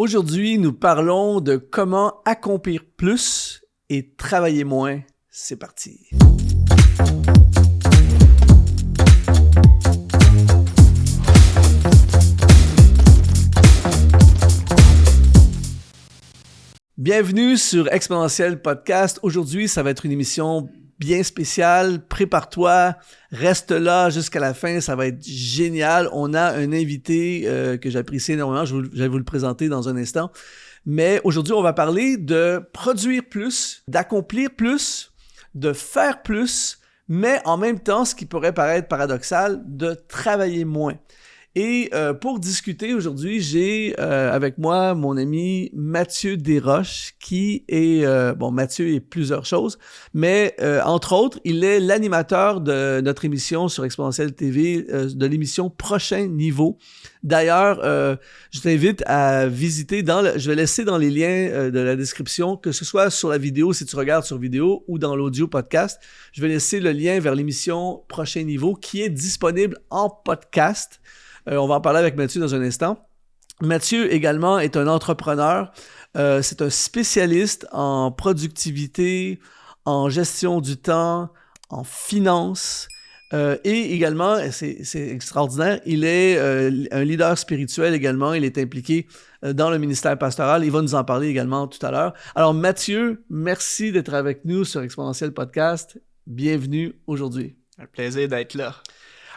Aujourd'hui, nous parlons de comment accomplir plus et travailler moins. C'est parti! Bienvenue sur Exponentiel Podcast. Aujourd'hui, ça va être une émission bien spéciale. Prépare-toi, reste là jusqu'à la fin, ça va être génial. On a un invité que j'apprécie énormément, je vais vous le présenter dans un instant. Mais aujourd'hui, on va parler de produire plus, d'accomplir plus, de faire plus, mais en même temps, ce qui pourrait paraître paradoxal, de travailler moins. Et pour discuter aujourd'hui, j'ai avec moi mon ami Mathieu Desroches qui est, Mathieu est plusieurs choses, mais entre autres, il est l'animateur de notre émission sur Exponentiel TV, de l'émission Prochain Niveau. D'ailleurs, je t'invite à visiter, je vais laisser dans les liens de la description, que ce soit sur la vidéo, si tu regardes sur vidéo, ou dans l'audio podcast, je vais laisser le lien vers l'émission Prochain Niveau qui est disponible en podcast. On va en parler avec Mathieu dans un instant. Mathieu également est un entrepreneur. C'est un spécialiste en productivité, en gestion du temps, en finance. Et également, c'est extraordinaire, il est un leader spirituel également. Il est impliqué dans le ministère pastoral. Il va nous en parler également tout à l'heure. Alors Mathieu, merci d'être avec nous sur Exponentiel Podcast. Bienvenue aujourd'hui. Un plaisir d'être là.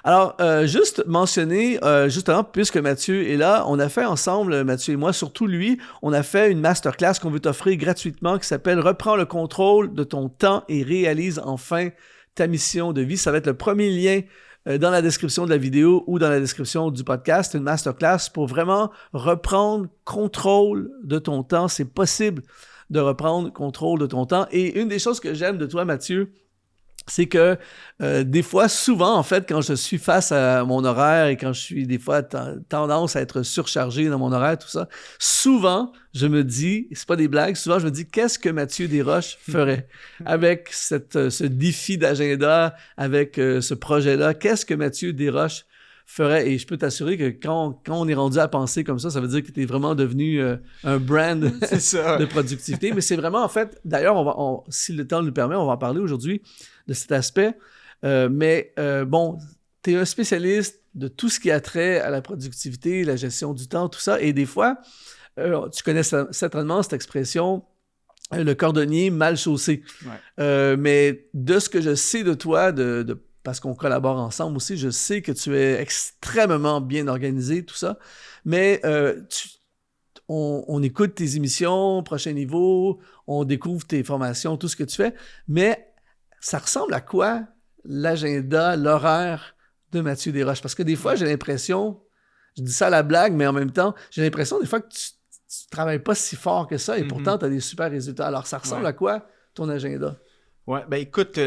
Alors, juste mentionner, justement, puisque Mathieu est là, on a fait ensemble, Mathieu et moi, surtout lui, on a fait une masterclass qu'on veut t'offrir gratuitement qui s'appelle « Reprends le contrôle de ton temps et réalise enfin ta mission de vie ». Ça va être le premier lien dans la description de la vidéo ou dans la description du podcast, une masterclass pour vraiment reprendre contrôle de ton temps. C'est possible de reprendre contrôle de ton temps. Et une des choses que j'aime de toi, Mathieu, c'est que des fois, souvent, en fait, quand je suis face à mon horaire et quand je suis des fois tendance à être surchargé dans mon horaire, tout ça, souvent, je me dis, c'est pas des blagues, souvent, je me dis, qu'est-ce que Mathieu Desroches ferait avec ce défi d'agenda, avec ce projet-là? Qu'est-ce que Mathieu Desroches ferait? Et je peux t'assurer que quand on est rendu à penser comme ça veut dire que tu es vraiment devenu un brand de productivité. Mais c'est vraiment, en fait, d'ailleurs, si le temps nous le permet, on va en parler aujourd'hui de cet aspect. Tu es un spécialiste de tout ce qui a trait à la productivité, la gestion du temps, tout ça. Et des fois, tu connais certainement cette expression, le cordonnier mal chaussé. Ouais. Mais de ce que je sais de toi, parce qu'on collabore ensemble aussi, je sais que tu es extrêmement bien organisé, tout ça. Mais on écoute tes émissions, Prochain Niveau, on découvre tes formations, tout ce que tu fais. Mais ça ressemble à quoi l'agenda, l'horaire de Mathieu Desroches? Parce que des fois, j'ai l'impression, je dis ça à la blague, mais en même temps, j'ai l'impression des fois que tu travailles pas si fort que ça et pourtant, tu as des super résultats. Alors, ça ressemble à quoi ton agenda? Ouais, ben écoute,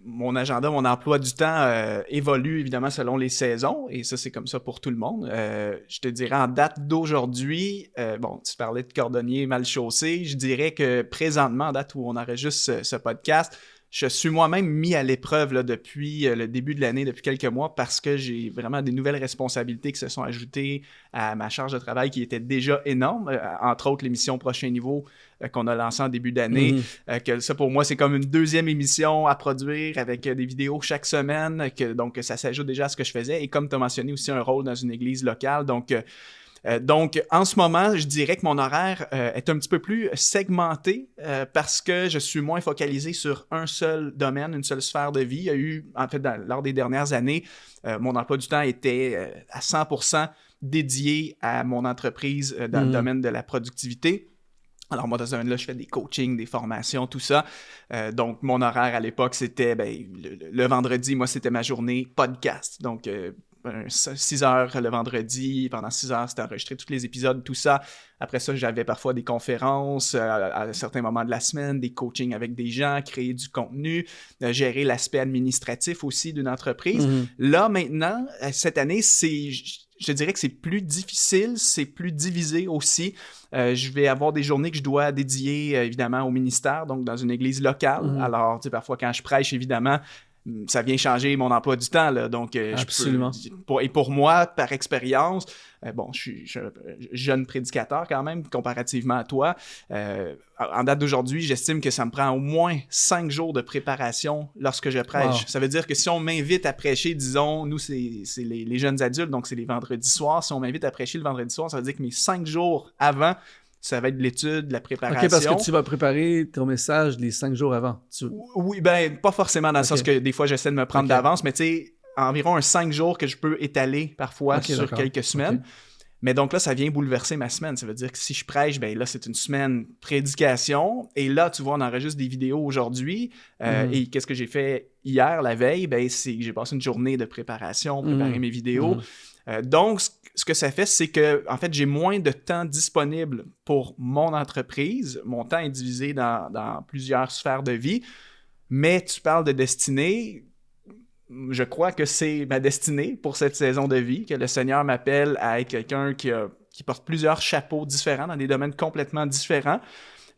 mon agenda, mon emploi du temps évolue évidemment selon les saisons et ça, c'est comme ça pour tout le monde. Je te dirais en date d'aujourd'hui, tu parlais de cordonnier mal chaussé, je dirais que présentement, en date où on enregistre ce podcast, je suis moi-même mis à l'épreuve là, depuis le début de l'année, depuis quelques mois, parce que j'ai vraiment des nouvelles responsabilités qui se sont ajoutées à ma charge de travail qui était déjà énorme, entre autres l'émission Prochain Niveau qu'on a lancée en début d'année. Que ça, pour moi, c'est comme une deuxième émission à produire avec des vidéos chaque semaine, donc ça s'ajoute déjà à ce que je faisais. Et comme tu as mentionné aussi un rôle dans une église locale, donc, en ce moment, je dirais que mon horaire est un petit peu plus segmenté parce que je suis moins focalisé sur un seul domaine, une seule sphère de vie. Il y a eu, en fait, lors des dernières années, mon emploi du temps était à 100% dédié à mon entreprise dans le domaine de la productivité. Alors moi, dans ce domaine-là, je fais des coachings, des formations, tout ça. Donc, mon horaire à l'époque, c'était le vendredi, moi, c'était ma journée podcast. Donc, 6 heures le vendredi, pendant 6 heures, c'était enregistré tous les épisodes, tout ça. Après ça, j'avais parfois des conférences à certains moments de la semaine, des coachings avec des gens, créer du contenu, gérer l'aspect administratif aussi d'une entreprise. Là, maintenant, cette année, je dirais que c'est plus difficile, c'est plus divisé aussi. Je vais avoir des journées que je dois dédier, évidemment, au ministère, donc dans une église locale. Alors, tu sais, parfois, quand je prêche, évidemment, ça vient changer mon emploi du temps, là. Donc, Absolument. Pour moi, par expérience, je suis un jeune prédicateur quand même, comparativement à toi. En date d'aujourd'hui, j'estime que ça me prend au moins 5 jours de préparation lorsque je prêche. Wow. Ça veut dire que si on m'invite à prêcher, disons, nous, c'est les jeunes adultes, donc c'est les vendredis soirs. Si on m'invite à prêcher le vendredi soir, ça veut dire que mes 5 jours avant, ça va être de l'étude, de la préparation. OK, parce que tu vas préparer ton message les 5 jours avant. Oui, ben pas forcément dans le sens que des fois, j'essaie de me prendre d'avance, mais tu sais, environ 5 jours que je peux étaler parfois sur quelques semaines. Mais donc là, ça vient bouleverser ma semaine. Ça veut dire que si je prêche, ben là, c'est une semaine prédication. Et là, tu vois, on enregistre des vidéos aujourd'hui. Et qu'est-ce que j'ai fait hier, la veille? Ben, c'est que j'ai passé une journée de préparation, préparer mes vidéos. Donc, ce que ça fait, c'est que, en fait, j'ai moins de temps disponible pour mon entreprise. Mon temps est divisé dans plusieurs sphères de vie. Mais tu parles de destinée. Je crois que c'est ma destinée pour cette saison de vie, que le Seigneur m'appelle à être quelqu'un qui porte plusieurs chapeaux différents dans des domaines complètement différents.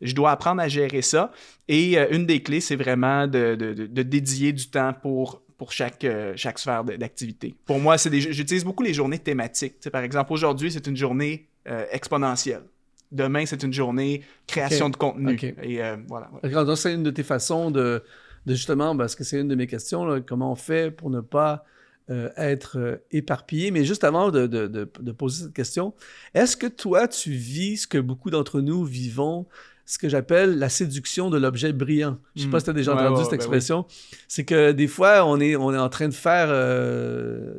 Je dois apprendre à gérer ça. Et une des clés, c'est vraiment de dédier du temps pour chaque sphère d'activité. Pour moi, j'utilise beaucoup les journées thématiques. T'sais, par exemple, aujourd'hui, c'est une journée exponentielle. Demain, c'est une journée création de contenu. Et voilà. Donc, c'est une de tes façons de justement, parce que c'est une de mes questions, là, comment on fait pour ne pas être éparpillé. Mais juste avant de poser cette question, est-ce que toi, tu vis ce que beaucoup d'entre nous vivons, ce que j'appelle la séduction de l'objet brillant? Je ne sais pas si tu as déjà entendu cette expression. Oui. C'est que des fois, on est en train de faire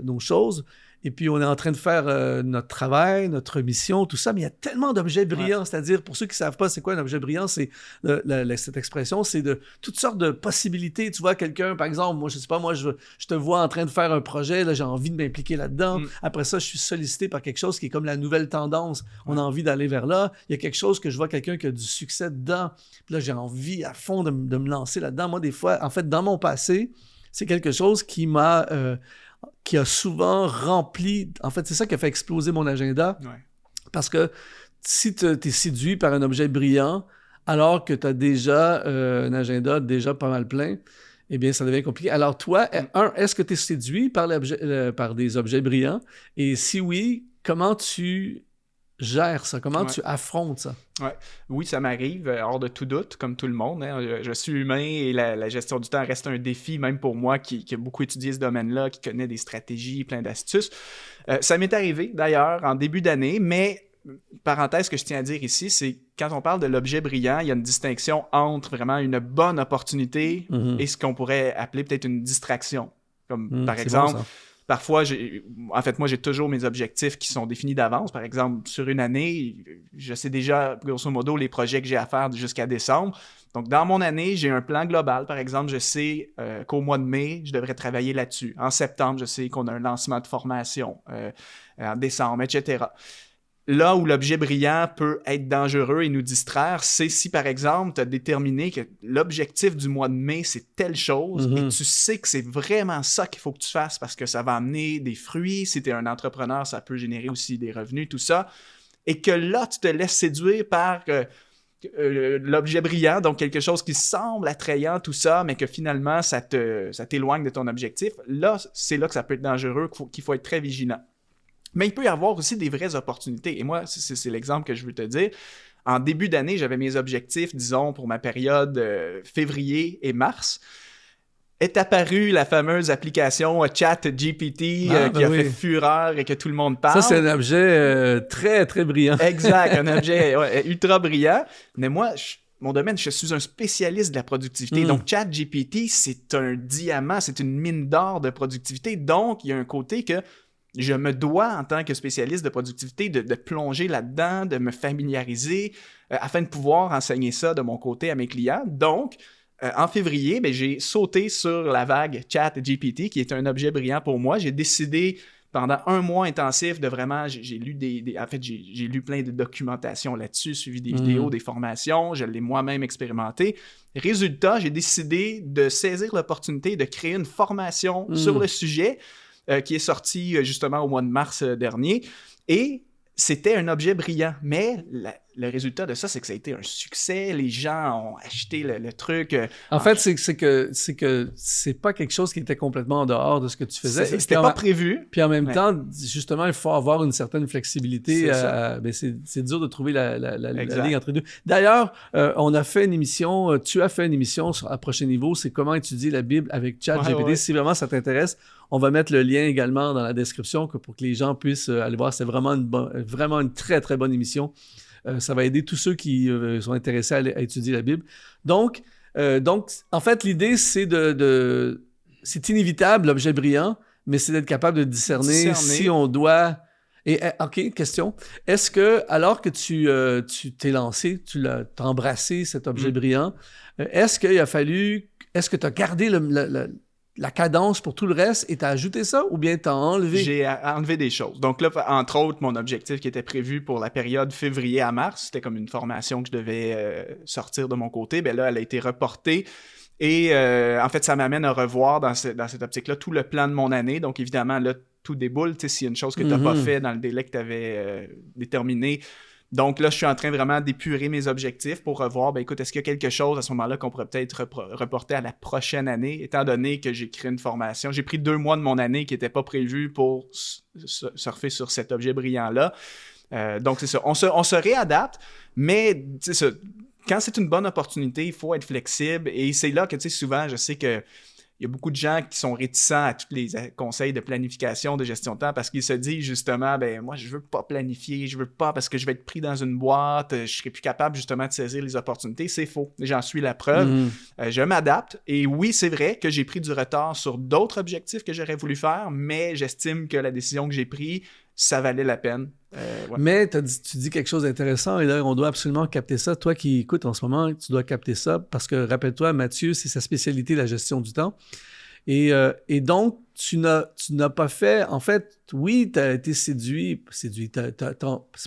nos choses, et puis on est en train de faire notre travail, notre mission, tout ça, mais il y a tellement d'objets brillants. C'est-à-dire, pour ceux qui ne savent pas c'est quoi un objet brillant, c'est cette expression, c'est de toutes sortes de possibilités. Tu vois quelqu'un, par exemple, moi, je sais pas, moi, je te vois en train de faire un projet, là, j'ai envie de m'impliquer là-dedans. Après ça, je suis sollicité par quelque chose qui est comme la nouvelle tendance. On a envie d'aller vers là. Il y a quelque chose que je vois quelqu'un qui a du succès dedans. Puis là, j'ai envie à fond de me lancer là-dedans. Moi, des fois, en fait, dans mon passé, c'est quelque chose qui a souvent rempli... En fait, c'est ça qui a fait exploser mon agenda. Ouais. Parce que si tu es séduit par un objet brillant, alors que tu as déjà un agenda déjà pas mal plein, eh bien, ça devient compliqué. Alors toi, est-ce que tu es séduit par des objets brillants? Et si oui, comment tu gères ça? Comment tu affrontes ça? Ouais. Oui, ça m'arrive, hors de tout doute, comme tout le monde. Hein. Je suis humain et la gestion du temps reste un défi, même pour moi qui a beaucoup étudié ce domaine-là, qui connaît des stratégies, plein d'astuces. Ça m'est arrivé, d'ailleurs, en début d'année, mais parenthèse que je tiens à dire ici, c'est quand on parle de l'objet brillant, il y a une distinction entre vraiment une bonne opportunité et ce qu'on pourrait appeler peut-être une distraction. Comme par exemple... Bon, parfois, moi, j'ai toujours mes objectifs qui sont définis d'avance. Par exemple, sur une année, je sais déjà, grosso modo, les projets que j'ai à faire jusqu'à décembre. Donc, dans mon année, j'ai un plan global. Par exemple, je sais qu'au mois de mai, je devrais travailler là-dessus. En septembre, je sais qu'on a un lancement de formation. En décembre, etc. Là où l'objet brillant peut être dangereux et nous distraire, c'est si, par exemple, tu as déterminé que l'objectif du mois de mai, c'est telle chose et tu sais que c'est vraiment ça qu'il faut que tu fasses parce que ça va amener des fruits. Si tu es un entrepreneur, ça peut générer aussi des revenus, tout ça. Et que là, tu te laisses séduire par l'objet brillant, donc quelque chose qui semble attrayant, tout ça, mais que finalement, ça t'éloigne de ton objectif. Là, c'est là que ça peut être dangereux, qu'il faut être très vigilant. Mais il peut y avoir aussi des vraies opportunités. Et moi, c'est l'exemple que je veux te dire. En début d'année, j'avais mes objectifs, disons, pour ma période février et mars. Est apparue la fameuse application ChatGPT qui a fait fureur et que tout le monde parle. Ça, c'est un objet très, très brillant. Exact, un objet ultra brillant. Mais moi, mon domaine, je suis un spécialiste de la productivité. Donc, ChatGPT, c'est un diamant, c'est une mine d'or de productivité. Donc, il y a un côté que je me dois, en tant que spécialiste de productivité, de plonger là-dedans, de me familiariser afin de pouvoir enseigner ça de mon côté à mes clients. Donc, en février, j'ai sauté sur la vague ChatGPT, qui est un objet brillant pour moi. J'ai décidé, pendant un mois intensif, de vraiment... J'ai lu plein de documentation là-dessus, suivi des vidéos, des formations. Je l'ai moi-même expérimenté. Résultat, j'ai décidé de saisir l'opportunité de créer une formation sur le sujet qui est sorti justement au mois de mars dernier. Et c'était un objet brillant. Mais le résultat de ça, c'est que ça a été un succès. Les gens ont acheté le truc. En fait, c'est que c'est pas quelque chose qui était complètement en dehors de ce que tu faisais. C'était pas prévu. Puis en même temps, justement, il faut avoir une certaine flexibilité. C'est dur de trouver la ligne entre les deux. D'ailleurs, on a fait une émission, tu as fait une émission à Prochain Niveau, c'est comment étudier la Bible avec ChatGPT. Si vraiment ça t'intéresse, on va mettre le lien également dans la description pour que les gens puissent aller voir. C'est vraiment une très, très bonne émission. Ça va aider tous ceux qui sont intéressés à étudier la Bible. Donc, en fait, l'idée, c'est c'est inévitable, l'objet brillant, mais c'est d'être capable de discerner si on doit... OK, question. Est-ce que, alors que tu t'es lancé, tu as embrassé cet objet brillant, est-ce qu'il a fallu... Est-ce que tu as gardé la cadence pour tout le reste et t'as ajouté ça ou bien t'as enlevé? J'ai enlevé des choses. Donc là, entre autres, mon objectif qui était prévu pour la période février à mars, c'était comme une formation que je devais sortir de mon côté. Ben là, elle a été reportée. Et en fait, ça m'amène à revoir dans cette optique-là tout le plan de mon année. Donc évidemment, là, tout déboule. Tu sais, s'il y a une chose que tu n'as pas fait dans le délai que tu avais déterminé. Donc là, je suis en train vraiment d'épurer mes objectifs pour revoir, ben écoute, est-ce qu'il y a quelque chose à ce moment-là qu'on pourrait peut-être reporter à la prochaine année, étant donné que j'ai créé une formation. J'ai pris 2 mois de mon année qui n'étaient pas prévus pour surfer sur cet objet brillant-là. Donc c'est ça, on se réadapte, mais c'est ça, quand c'est une bonne opportunité, il faut être flexible et c'est là que, tu sais, souvent, je sais que il y a beaucoup de gens qui sont réticents à tous les conseils de planification, de gestion de temps, parce qu'ils se disent justement, ben moi, je veux pas planifier, je veux pas parce que je vais être pris dans une boîte, je serai plus capable justement de saisir les opportunités. C'est faux. J'en suis la preuve. Je m'adapte. Et oui, c'est vrai que j'ai pris du retard sur d'autres objectifs que j'aurais voulu faire, mais j'estime que la décision que j'ai prise, ça valait la peine. Ouais. Mais tu dis quelque chose d'intéressant et là, on doit absolument capter ça. Toi qui écoutes en ce moment, tu dois capter ça parce que, rappelle-toi, Mathieu, c'est sa spécialité, la gestion du temps. Et donc, tu n'as pas fait... En fait, oui, tu as été séduit, c'est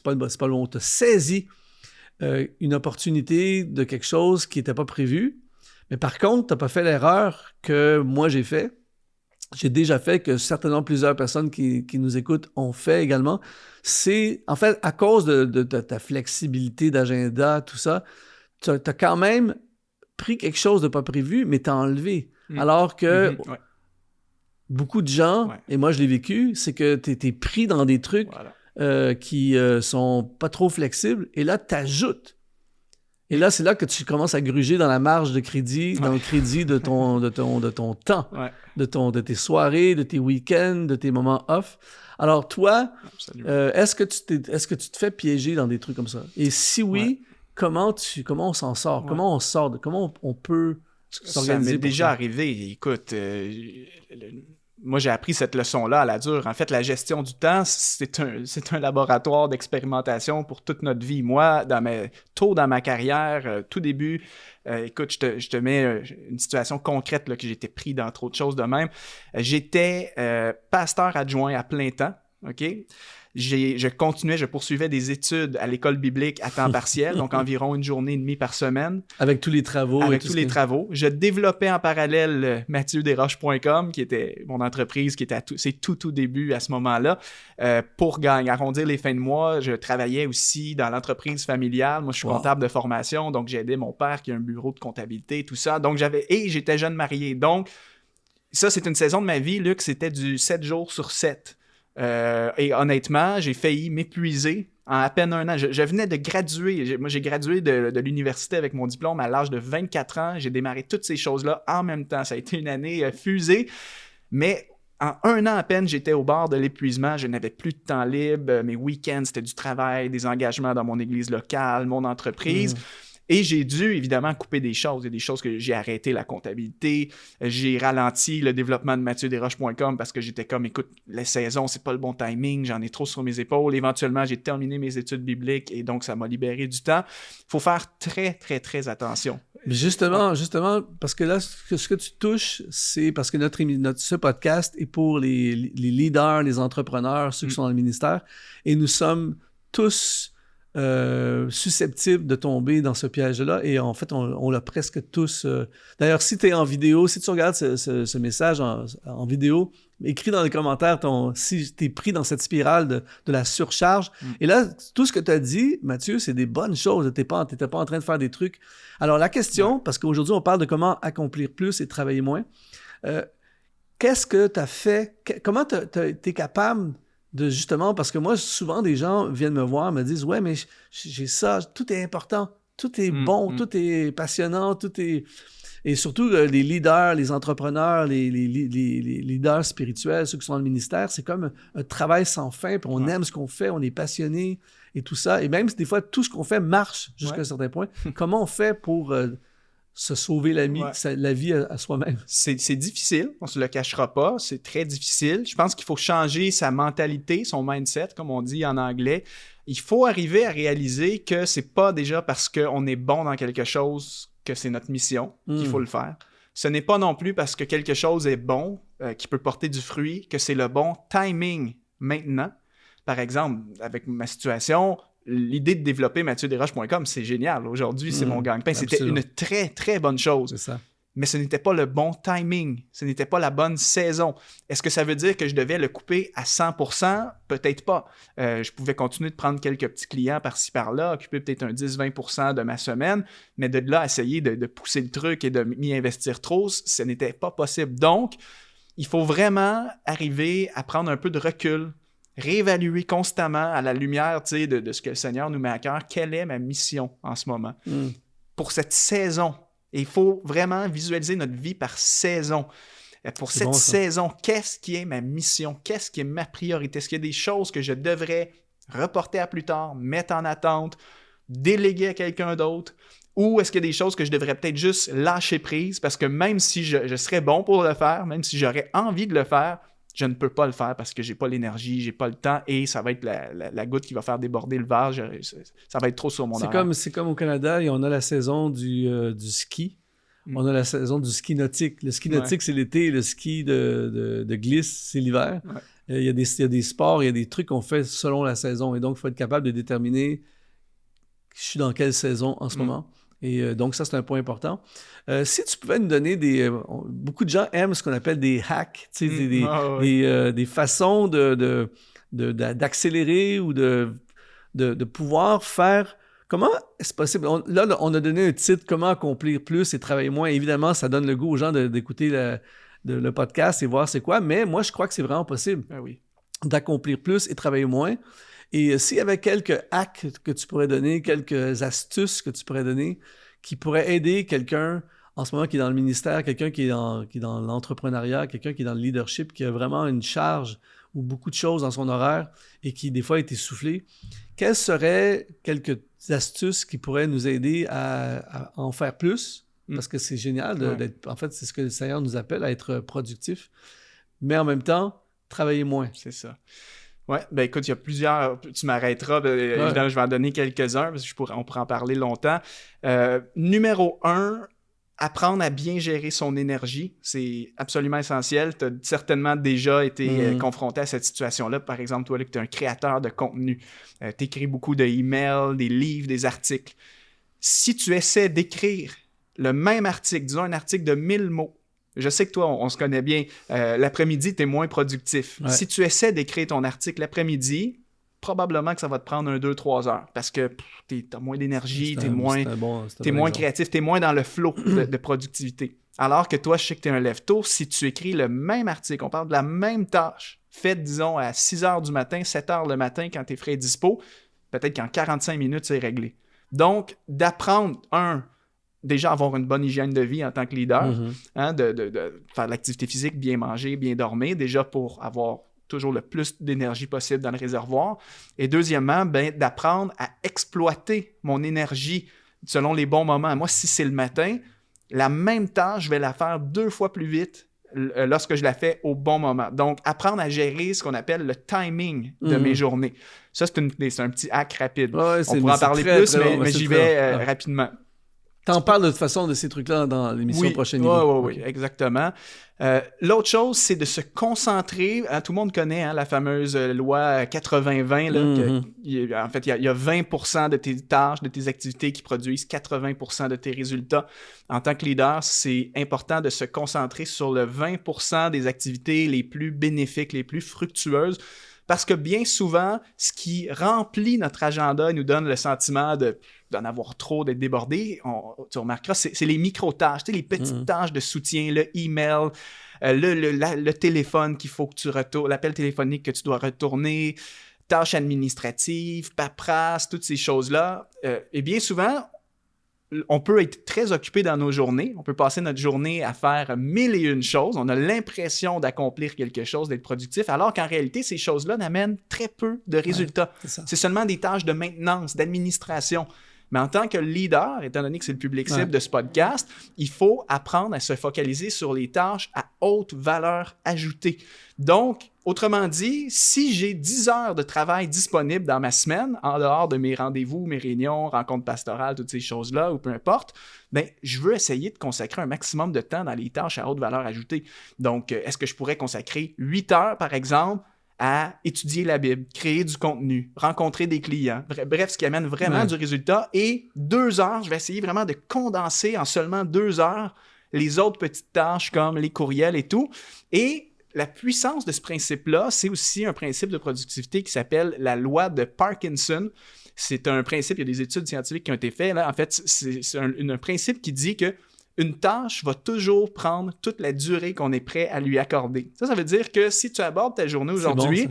pas le mot, tu as saisi une opportunité de quelque chose qui n'était pas prévu. Mais par contre, tu n'as pas fait l'erreur que moi j'ai fait. J'ai déjà fait, que certainement plusieurs personnes qui nous écoutent ont fait également. C'est, en fait, à cause de ta flexibilité d'agenda, tout ça, tu as quand même pris quelque chose de pas prévu, mais tu as enlevé. Alors que beaucoup de gens, et moi je l'ai vécu, c'est que tu es pris dans des trucs qui sont pas trop flexibles, et là, tu ajoutes. Et là, c'est là que tu commences à gruger dans la marge de crédit, dans le crédit de ton temps, de tes soirées, de tes week-ends, de tes moments off. Alors toi, est-ce que tu te fais piéger dans des trucs comme ça? Et si oui, comment on s'en sort? Comment on peut s'organiser? Ça m'est déjà arrivé. Écoute, moi, j'ai appris cette leçon-là à la dure. En fait, la gestion du temps, c'est un laboratoire d'expérimentation pour toute notre vie. Moi, tôt dans ma carrière, tout début, écoute, je te mets une situation concrète là, que j'étais pris dans trop de choses de même. J'étais pasteur adjoint à plein temps, OK? Je poursuivais des études à l'école biblique à temps partiel, donc environ 1 journée et demie par semaine. Avec tous les travaux. Travaux. Je développais en parallèle MathieuDesroches.com, qui était mon entreprise, qui était à ses tout début à ce moment-là. Pour arrondir les fins de mois, je travaillais aussi dans l'entreprise familiale. Moi, je suis comptable de formation, donc j'aidais mon père qui a un bureau de comptabilité, tout ça. Donc, j'étais jeune marié. Donc, ça, c'est une saison de ma vie, Luc, c'était du 7 jours sur 7. Et honnêtement, j'ai failli m'épuiser en à peine 1 an. Je venais de graduer. Moi, j'ai gradué de l'université avec mon diplôme à l'âge de 24 ans. J'ai démarré toutes ces choses-là en même temps. Ça a été une année fusée. Mais en 1 an à peine, j'étais au bord de l'épuisement. Je n'avais plus de temps libre. Mes week-ends, c'était du travail, des engagements dans mon église locale, mon entreprise. Et j'ai dû, évidemment, couper des choses. Il y a des choses que j'ai arrêté, la comptabilité. J'ai ralenti le développement de MathieuDesroches.com parce que j'étais comme, écoute, la saison, c'est pas le bon timing. J'en ai trop sur mes épaules. Éventuellement, j'ai terminé mes études bibliques et donc, ça m'a libéré du temps. Il faut faire très, très, très attention. Justement, parce que là, ce que tu touches, c'est parce que ce podcast est pour les leaders, les entrepreneurs, ceux qui sont dans le ministère. Et nous sommes tous... susceptibles de tomber dans ce piège-là. Et en fait, on l'a presque tous. D'ailleurs, si tu es en vidéo, si tu regardes ce message en vidéo, écris dans les commentaires si tu es pris dans cette spirale de la surcharge. Et là, tout ce que tu as dit, Mathieu, c'est des bonnes choses. Tu n'étais pas en train de faire des trucs. Alors, la question, parce qu'aujourd'hui, on parle de comment accomplir plus et travailler moins. Qu'est-ce que tu as fait? Comment tu es capable de justement, parce que moi, souvent, des gens viennent me voir, me disent « Ouais, mais j'ai ça, tout est important, tout est bon, tout est passionnant, tout est... » Et surtout, les leaders, les entrepreneurs, les leaders spirituels, ceux qui sont dans le ministère, c'est comme un travail sans fin, puis on aime ce qu'on fait, on est passionné et tout ça. Et même si des fois, tout ce qu'on fait marche jusqu'à un certain point, comment on fait pour... se sauver la vie à soi-même. C'est difficile, on ne se le cachera pas, c'est très difficile. Je pense qu'il faut changer sa mentalité, son mindset, comme on dit en anglais. Il faut arriver à réaliser que c'est pas déjà parce qu'on est bon dans quelque chose que c'est notre mission qu'il faut le faire. Ce n'est pas non plus parce que quelque chose est bon, qui peut porter du fruit, que c'est le bon timing maintenant. Par exemple, avec ma situation... L'idée de développer MathieuDesroches.com, c'est génial. Aujourd'hui, c'est mon gagne-pain. C'était une très, très bonne chose. C'est ça. Mais ce n'était pas le bon timing. Ce n'était pas la bonne saison. Est-ce que ça veut dire que je devais le couper à 100%? Peut-être pas. Je pouvais continuer de prendre quelques petits clients par-ci, par-là, occuper peut-être un 10-20% de ma semaine, mais de là, essayer de pousser le truc et de m'y investir trop, ce n'était pas possible. Donc, il faut vraiment arriver à prendre un peu de recul, réévaluer constamment à la lumière de ce que le Seigneur nous met à cœur, quelle est ma mission en ce moment pour cette saison. Et il faut vraiment visualiser notre vie par saison. Pour cette saison, qu'est-ce qui est ma mission? Qu'est-ce qui est ma priorité? Est-ce qu'il y a des choses que je devrais reporter à plus tard, mettre en attente, déléguer à quelqu'un d'autre? Ou est-ce qu'il y a des choses que je devrais peut-être juste lâcher prise? Parce que même si je serais bon pour le faire, même si j'aurais envie de le faire, je ne peux pas le faire parce que j'ai pas l'énergie, j'ai pas le temps et ça va être la goutte qui va faire déborder le vase. Ça va être trop sur mon horaire. C'est comme au Canada, on a la saison du ski. On a la saison du ski nautique. Le ski nautique, c'est l'été. Le ski de glisse, c'est l'hiver. Il y a des sports, il y a des trucs qu'on fait selon la saison. Et donc, il faut être capable de déterminer je suis dans quelle saison en ce moment. Et donc, ça, c'est un point important. Si tu pouvais nous donner beaucoup de gens aiment ce qu'on appelle des hacks, tu sais, des façons d'accélérer ou de pouvoir faire... Comment est-ce possible? Là, on a donné un titre « Comment accomplir plus et travailler moins ». Évidemment, ça donne le goût aux gens d'écouter le podcast et voir c'est quoi. Mais moi, je crois que c'est vraiment possible d'accomplir plus et travailler moins. Et s'il y avait quelques hacks que tu pourrais donner, quelques astuces que tu pourrais donner qui pourraient aider quelqu'un en ce moment qui est dans le ministère, quelqu'un qui est dans l'entrepreneuriat, quelqu'un qui est dans le leadership, qui a vraiment une charge ou beaucoup de choses dans son horaire et qui des fois est essoufflé, quelles seraient quelques astuces qui pourraient nous aider à en faire plus? Parce que c'est génial d'être... En fait, c'est ce que le Seigneur nous appelle, à être productif, mais en même temps, travailler moins. C'est ça. Oui, ben écoute, il y a plusieurs, tu m'arrêteras, évidemment, je vais en donner quelques-uns parce qu'on pourrait en parler longtemps. Numéro 1, apprendre à bien gérer son énergie, c'est absolument essentiel. Tu as certainement déjà été confronté à cette situation-là. Par exemple, toi, là, que tu es un créateur de contenu, tu écris beaucoup d'emails, des livres, des articles. Si tu essaies d'écrire le même article, disons un article de 1000 mots, je sais que toi, on se connaît bien. L'après-midi, tu es moins productif. Si tu essaies d'écrire ton article l'après-midi, probablement que ça va te prendre 2-3 heures parce que tu as moins d'énergie, tu es moins créatif, tu es moins dans le flow de productivité. Alors que toi, je sais que tu es un lève-tôt. Si tu écris le même article, on parle de la même tâche, faite, disons, à 6 heures du matin, 7 heures le matin quand tu es frais et dispo, peut-être qu'en 45 minutes, c'est réglé. Donc, d'apprendre, déjà avoir une bonne hygiène de vie en tant que leader, de faire de l'activité physique, bien manger, bien dormir, déjà pour avoir toujours le plus d'énergie possible dans le réservoir. Et deuxièmement, d'apprendre à exploiter mon énergie selon les bons moments. Moi, si c'est le matin, la même tâche, je vais la faire 2 fois plus vite lorsque je la fais au bon moment. Donc, apprendre à gérer ce qu'on appelle le timing de mes journées. Ça, c'est un petit hack rapide. On pourra en parler plus, mais j'y vais rapidement. T'en parles de toute façon de ces trucs-là dans l'émission Prochain Niveau. Oui, exactement. L'autre chose, c'est de se concentrer. Tout le monde connaît la fameuse loi 80-20. Là, en fait, il y a 20% de tes tâches, de tes activités qui produisent 80% de tes résultats. En tant que leader, c'est important de se concentrer sur le 20% des activités les plus bénéfiques, les plus fructueuses. Parce que bien souvent, ce qui remplit notre agenda et nous donne le sentiment d'en avoir trop, d'être débordé, tu remarqueras, c'est les micro-tâches, les petites tâches de soutien, le email, le téléphone qu'il faut que tu retournes, l'appel téléphonique que tu dois retourner, tâches administratives, paperasse, toutes ces choses-là. Et bien souvent, on peut être très occupé dans nos journées. On peut passer notre journée à faire 1001 choses. On a l'impression d'accomplir quelque chose, d'être productif, alors qu'en réalité, ces choses-là n'amènent très peu de résultats. Ouais, c'est seulement des tâches de maintenance, d'administration. Mais en tant que leader, étant donné que c'est le public cible de ce podcast, il faut apprendre à se focaliser sur les tâches à haute valeur ajoutée. Donc, autrement dit, si j'ai 10 heures de travail disponibles dans ma semaine, en dehors de mes rendez-vous, mes réunions, rencontres pastorales, toutes ces choses-là, ou peu importe, ben, je veux essayer de consacrer un maximum de temps dans les tâches à haute valeur ajoutée. Donc, est-ce que je pourrais consacrer 8 heures, par exemple, à étudier la Bible, créer du contenu, rencontrer des clients, bref, ce qui amène vraiment du résultat. Et 2 heures, je vais essayer vraiment de condenser en seulement 2 heures les autres petites tâches comme les courriels et tout. Et la puissance de ce principe-là, c'est aussi un principe de productivité qui s'appelle la loi de Parkinson. C'est un principe, il y a des études scientifiques qui ont été faites. Là. En fait, c'est un principe qui dit que une tâche va toujours prendre toute la durée qu'on est prêt à lui accorder. Ça veut dire que si tu abordes ta journée aujourd'hui,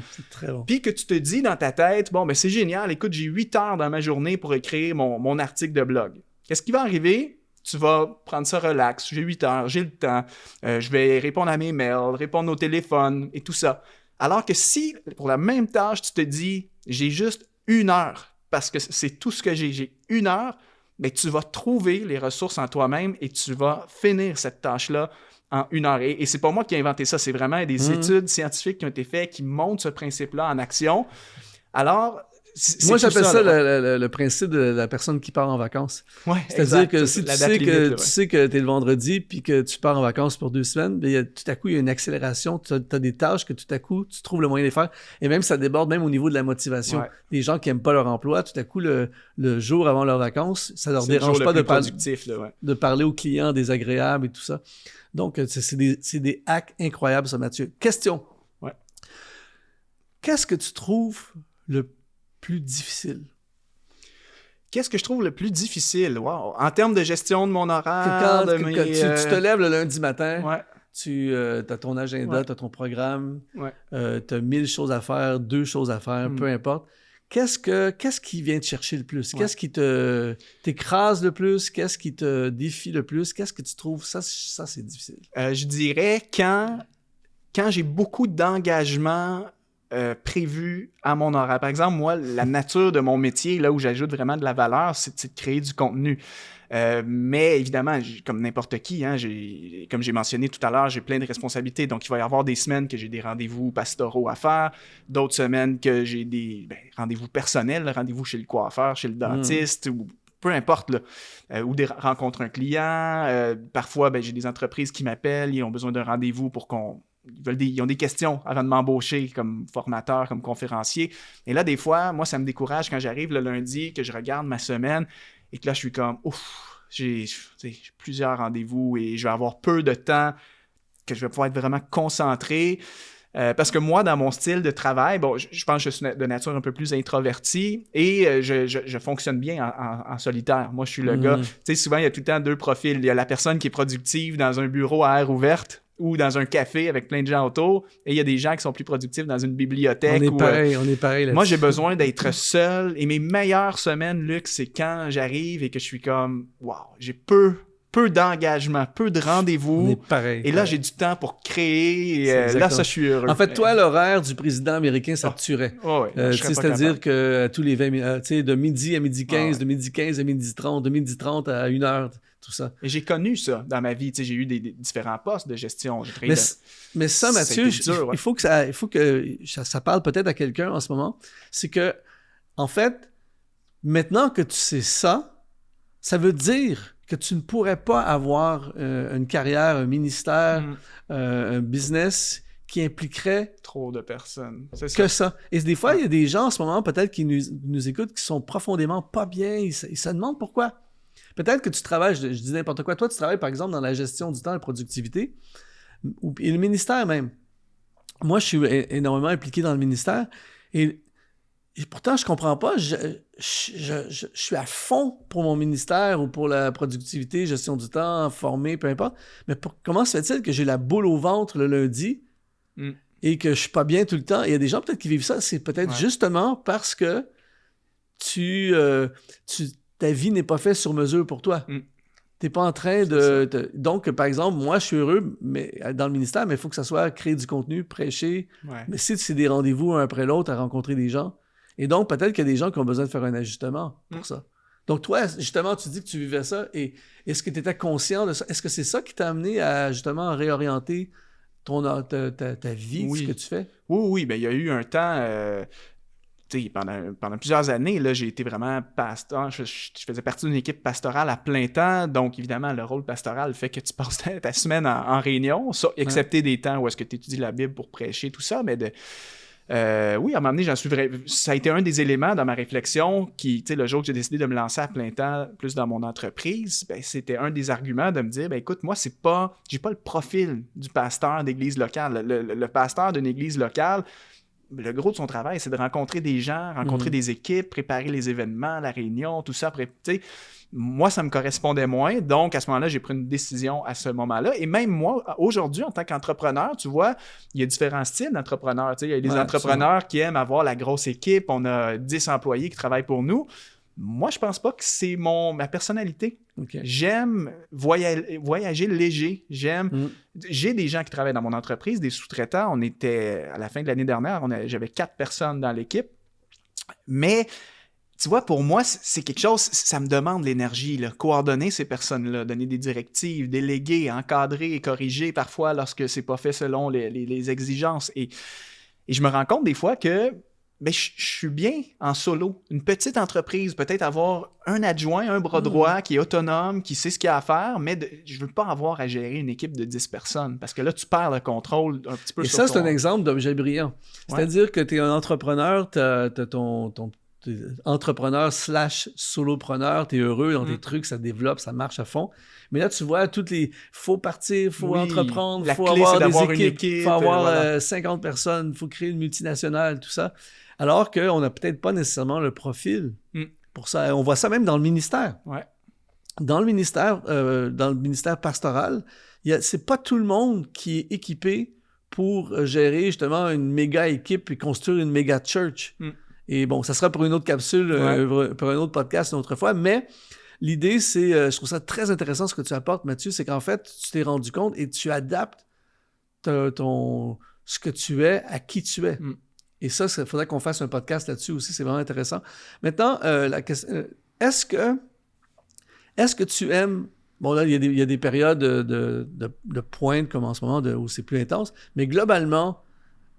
puis que tu te dis dans ta tête, bon, ben c'est génial, écoute, j'ai 8 heures dans ma journée pour écrire mon article de blog. Qu'est-ce qui va arriver? Tu vas prendre ça relax, j'ai 8 heures, j'ai le temps, je vais répondre à mes mails, répondre au téléphone et tout ça. Alors que si, pour la même tâche, tu te dis, j'ai juste 1 heure, parce que c'est tout ce que j'ai 1 heure, mais tu vas trouver les ressources en toi-même et tu vas finir cette tâche-là en 1 heure. Et c'est pas moi qui ai inventé ça, c'est vraiment des études scientifiques qui ont été faites, qui montrent ce principe-là en action. Alors, moi, j'appelle ça le principe de la personne qui part en vacances. Ouais, c'est-à-dire que si tu sais que tu es le vendredi puis que tu pars en vacances pour 2 semaines, bien, tout à coup, il y a une accélération. Tu as des tâches que tout à coup, tu trouves le moyen de les faire. Et même, ça déborde même au niveau de la motivation. Ouais. Les gens qui n'aiment pas leur emploi, tout à coup, le jour avant leurs vacances, ça leur dérange pas de parler aux clients désagréables et tout ça. Donc, c'est des hacks incroyables, ça, Mathieu. Question. Ouais. Qu'est-ce que tu trouves le plus difficile? Qu'est-ce que je trouve le plus difficile? Wow. En termes de gestion de mon horaire, tu te lèves le lundi matin, tu as ton agenda, tu as ton programme, tu as 1000 choses à faire, 2 choses à faire, peu importe. Qu'est-ce qui vient te chercher le plus? Qu'est-ce qui t'écrase le plus? Qu'est-ce qui te défie le plus? Qu'est-ce que tu trouves? Ça c'est difficile. Je dirais quand j'ai beaucoup d'engagement prévu à mon horaire. Par exemple, moi, la nature de mon métier, là où j'ajoute vraiment de la valeur, c'est de créer du contenu. Mais évidemment, comme n'importe qui, comme j'ai mentionné tout à l'heure, j'ai plein de responsabilités. Donc, il va y avoir des semaines que j'ai des rendez-vous pastoraux à faire, d'autres semaines que j'ai des rendez-vous personnels, rendez-vous chez le coiffeur, chez le dentiste, ou peu importe, là, ou rencontrer un client. Parfois, j'ai des entreprises qui m'appellent, ils ont besoin d'un rendez-vous pour ils ont des questions avant de m'embaucher comme formateur, comme conférencier. Et là, des fois, moi, ça me décourage quand j'arrive le lundi, que je regarde ma semaine et que là, je suis comme, ouf, j'ai plusieurs rendez-vous et je vais avoir peu de temps que je vais pouvoir être vraiment concentré. Parce que moi, dans mon style de travail, je pense que je suis de nature un peu plus introvertie et je fonctionne bien en solitaire. Moi, je suis le gars, tu sais, souvent, il y a tout le temps 2 profils. Il y a la personne qui est productive dans un bureau à air ouverte ou dans un café avec plein de gens autour, et il y a des gens qui sont plus productifs dans une bibliothèque. On est pareil là-dessus. Moi, j'ai besoin d'être seul, et mes meilleures semaines, Luc, c'est quand j'arrive et que je suis comme, wow, j'ai peu d'engagement, peu de rendez-vous. On est pareil. Et là, j'ai du temps pour créer. Et là, ça, je suis heureux. En fait, toi, l'horaire du président américain, ça te tuerait. C'est-à-dire que tous les 20 minutes, de midi à midi 15, de midi 15 à mmidi 30, de midi 30 à 1 heure, tout ça. Et j'ai connu ça dans ma vie. J'ai eu des différents postes de gestion. Mais ça, Mathieu, il faut que ça parle peut-être à quelqu'un en ce moment. C'est que, en fait, maintenant que tu sais ça, ça veut dire que tu ne pourrais pas avoir une carrière, un ministère, un business qui impliquerait trop de personnes. C'est que ça. Et des fois, il y a des gens en ce moment, peut-être, qui nous écoutent, qui sont profondément pas bien. Ils se demandent pourquoi. Peut-être que tu travailles, je dis n'importe quoi. Toi, tu travailles, par exemple, dans la gestion du temps et la productivité, et le ministère même. Moi, je suis énormément impliqué dans le ministère, et pourtant, je comprends pas. Je suis à fond pour mon ministère ou pour la productivité, gestion du temps, former, peu importe. Mais comment se fait-il que j'ai la boule au ventre le lundi et que je suis pas bien tout le temps? Il y a des gens peut-être qui vivent ça. C'est peut-être justement parce que ta vie n'est pas faite sur mesure pour toi. T'es pas en train de... Donc, par exemple, moi, je suis heureux dans le ministère, mais il faut que ça soit créer du contenu, prêcher. Mais si c'est des rendez-vous un après l'autre à rencontrer des gens. Et donc, peut-être qu'il y a des gens qui ont besoin de faire un ajustement pour ça. Donc, toi, justement, tu dis que tu vivais ça. Et est-ce que tu étais conscient de ça? Est-ce que c'est ça qui t'a amené à, justement, réorienter ta vie, ce que tu fais? Oui. Ben, il y a eu un temps... pendant plusieurs années, là, j'ai été vraiment pasteur. Je faisais partie d'une équipe pastorale à plein temps. Donc, évidemment, le rôle pastoral fait que tu passes ta semaine en réunion, excepté des temps où est-ce que tu étudies la Bible pour prêcher, tout ça. Mais oui, à un moment donné, ça a été un des éléments dans ma réflexion qui, le jour que j'ai décidé de me lancer à plein temps, plus dans mon entreprise, ben, c'était un des arguments de me dire, ben, écoute, moi, j'ai pas le profil du pasteur d'église locale. Le pasteur d'une église locale, le gros de son travail, c'est de rencontrer des gens, rencontrer des équipes, préparer les événements, la réunion, tout ça. Moi, ça me correspondait moins. Donc, à ce moment-là, j'ai pris une décision à ce moment-là. Et même moi, aujourd'hui, en tant qu'entrepreneur, tu vois, il y a différents styles d'entrepreneurs. Il y a des entrepreneurs qui aiment avoir la grosse équipe. On a 10 employés qui travaillent pour nous. Moi, je pense pas que c'est ma personnalité. Okay. J'aime voyager léger. J'ai des gens qui travaillent dans mon entreprise, des sous-traitants. On était, à la fin de l'année dernière, j'avais 4 personnes dans l'équipe. Mais, tu vois, pour moi, c'est quelque chose, ça me demande l'énergie, là. Coordonner ces personnes-là, donner des directives, déléguer, encadrer et corriger parfois lorsque c'est pas fait selon les exigences. Et je me rends compte des fois que mais je suis bien en solo. Une petite entreprise, peut-être avoir un adjoint, un bras droit qui est autonome, qui sait ce qu'il a à faire, mais je veux pas avoir à gérer une équipe de 10 personnes parce que là, tu perds le contrôle un petit peu. Et ça, c'est un exemple d'objet brillant. C'est-à-dire que tu es un entrepreneur, tu as ton entrepreneur / solopreneur, tu es heureux dans tes trucs, ça développe, ça marche à fond. Mais là, tu vois, faut partir, faut entreprendre, faut avoir des équipes, il faut avoir 50 personnes, il faut créer une multinationale, tout ça. Alors qu'on n'a peut-être pas nécessairement le profil pour ça. On voit ça même dans le ministère. Ouais. Dans le ministère pastoral, c'est pas tout le monde qui est équipé pour gérer justement une méga équipe et construire une méga church. Et bon, ça sera pour une autre capsule, pour un autre podcast une autre fois, mais l'idée, c'est, je trouve ça très intéressant ce que tu apportes, Mathieu, c'est qu'en fait, tu t'es rendu compte et tu adaptes ce que tu es à qui tu es. Et ça, il faudrait qu'on fasse un podcast là-dessus aussi, c'est vraiment intéressant. Maintenant, la question, est-ce que tu aimes... Bon, là, il y a des périodes de pointe comme en ce moment où c'est plus intense, mais globalement,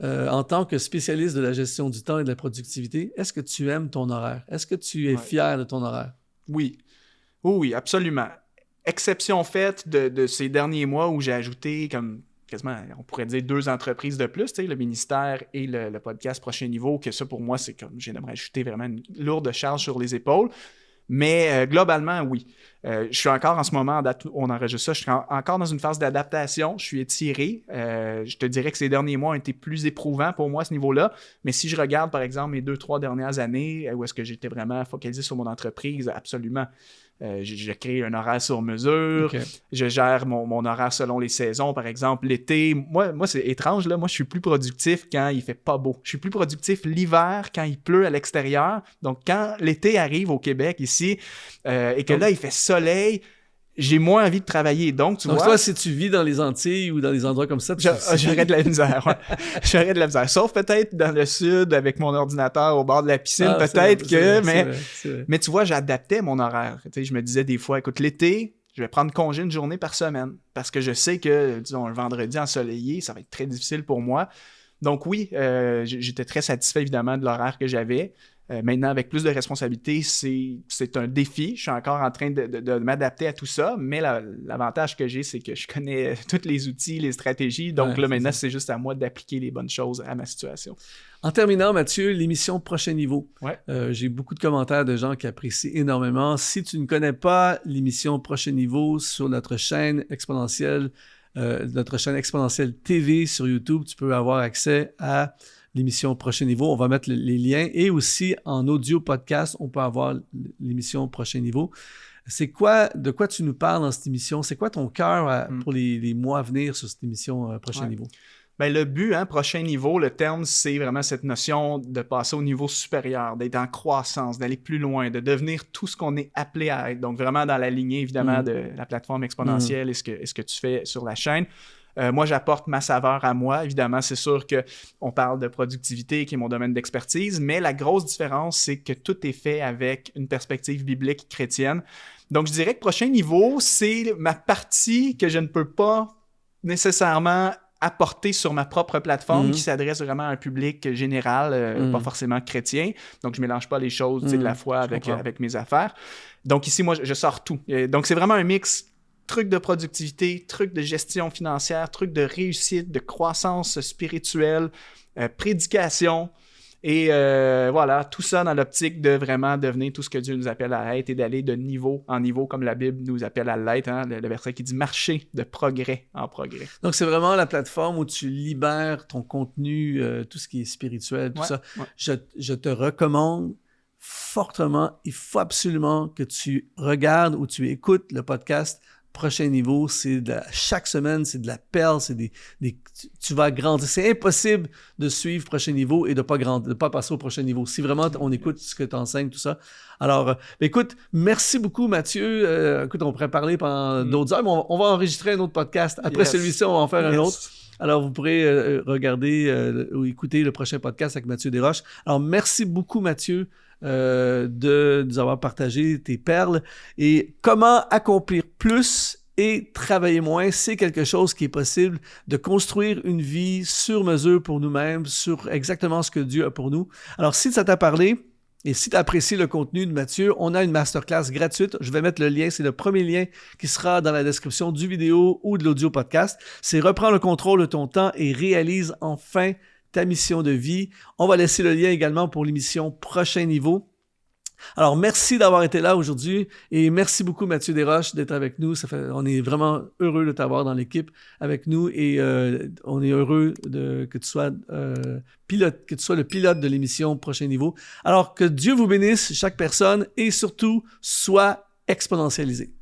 en tant que spécialiste de la gestion du temps et de la productivité, est-ce que tu aimes ton horaire? Est-ce que tu es fier de ton horaire? Oui, absolument. Exception faite de ces derniers mois où j'ai ajouté comme quasiment, on pourrait dire 2 entreprises de plus, le ministère et le podcast Prochain Niveau, que ça pour moi, c'est comme j'aimerais ajouter vraiment une lourde charge sur les épaules. Mais globalement, oui. Je suis encore en ce moment, on enregistre ça, je suis encore dans une phase d'adaptation, je suis étiré. Je te dirais que ces derniers mois ont été plus éprouvants pour moi à ce niveau-là. Mais si je regarde, par exemple, mes 2-3 dernières années, où est-ce que j'étais vraiment focalisé sur mon entreprise, absolument. Je crée un horaire sur mesure, je gère mon horaire selon les saisons, par exemple l'été. Moi c'est étrange, là. Moi, je suis plus productif quand il fait pas beau. Je suis plus productif l'hiver quand il pleut à l'extérieur. Donc, quand l'été arrive au Québec, ici, et que là, il fait soleil, j'ai moins envie de travailler. Donc, vois... toi, si tu vis dans les Antilles ou dans des endroits comme ça... J'aurais de la misère, J'aurais de la misère. Sauf peut-être dans le sud, avec mon ordinateur au bord de la piscine, peut-être que... Mais tu vois, j'adaptais mon horaire. Je me disais des fois, écoute, l'été, je vais prendre congé une journée par semaine. Parce que je sais que, disons, un vendredi ensoleillé, ça va être très difficile pour moi. Donc oui, j'étais très satisfait, évidemment, de l'horaire que j'avais. Maintenant, avec plus de responsabilités, c'est un défi. Je suis encore en train de m'adapter à tout ça, mais l'avantage que j'ai, c'est que je connais tous les outils, les stratégies. Donc là, maintenant, c'est juste à moi d'appliquer les bonnes choses à ma situation. En terminant, Mathieu, l'émission Prochain Niveau. Ouais. J'ai beaucoup de commentaires de gens qui apprécient énormément. Si tu ne connais pas l'émission Prochain Niveau sur notre chaîne exponentielle TV sur YouTube, tu peux avoir accès à l'émission Prochain Niveau. On va mettre les liens et aussi en audio podcast, on peut avoir l'émission Prochain Niveau. De quoi tu nous parles dans cette émission? C'est quoi ton cœur pour les mois à venir sur cette émission Prochain Niveau? Ben, le but, Prochain Niveau, le terme, c'est vraiment cette notion de passer au niveau supérieur, d'être en croissance, d'aller plus loin, de devenir tout ce qu'on est appelé à être. Donc, vraiment dans la lignée, évidemment, de la plateforme exponentielle et ce que tu fais sur la chaîne. Moi, j'apporte ma saveur à moi. Évidemment, c'est sûr qu'on parle de productivité, qui est mon domaine d'expertise, mais la grosse différence, c'est que tout est fait avec une perspective biblique chrétienne. Donc, je dirais que Prochain Niveau, c'est ma partie que je ne peux pas nécessairement apporter sur ma propre plateforme qui s'adresse vraiment à un public général, pas forcément chrétien. Donc, je mélange pas les choses de la foi avec mes affaires. Donc, ici, moi, je sors tout. Donc, c'est vraiment un mix trucs de productivité, trucs de gestion financière, trucs de réussite, de croissance spirituelle, prédication. Et voilà, tout ça dans l'optique de vraiment devenir tout ce que Dieu nous appelle à être et d'aller de niveau en niveau, comme la Bible nous appelle à l'être. Le verset qui dit « marcher de progrès en progrès ». Donc, c'est vraiment la plateforme où tu libères ton contenu, tout ce qui est spirituel, tout ça. Ouais. Je te recommande fortement, il faut absolument que tu regardes ou tu écoutes le podcast Prochain Niveau. Chaque semaine, c'est de la perle, tu vas grandir. C'est impossible de suivre Prochain Niveau et de pas passer au prochain niveau. Si vraiment on écoute ce que tu enseignes, tout ça. Alors, écoute, merci beaucoup, Mathieu. Écoute, on pourrait parler pendant d'autres heures, mais on va enregistrer un autre podcast. Après celui-ci, on va en faire un autre. Alors, vous pourrez regarder ou écouter le prochain podcast avec Mathieu Desroches. Alors, merci beaucoup, Mathieu, de nous avoir partagé tes perles. Et comment accomplir plus et travailler moins, c'est quelque chose qui est possible de construire une vie sur mesure pour nous-mêmes, sur exactement ce que Dieu a pour nous. Alors, si ça t'a parlé, et si tu apprécies le contenu de Mathieu, on a une masterclass gratuite. Je vais mettre le lien, c'est le premier lien qui sera dans la description du vidéo ou de l'audio podcast. C'est reprendre le contrôle de ton temps et réalise enfin ta mission de vie. On va laisser le lien également pour l'émission Prochain Niveau. Alors, merci d'avoir été là aujourd'hui et merci beaucoup Mathieu Desroches d'être avec nous. On est vraiment heureux de t'avoir dans l'équipe avec nous et on est heureux que tu sois le pilote de l'émission Prochain Niveau. Alors, que Dieu vous bénisse, chaque personne, et surtout, sois exponentialisé.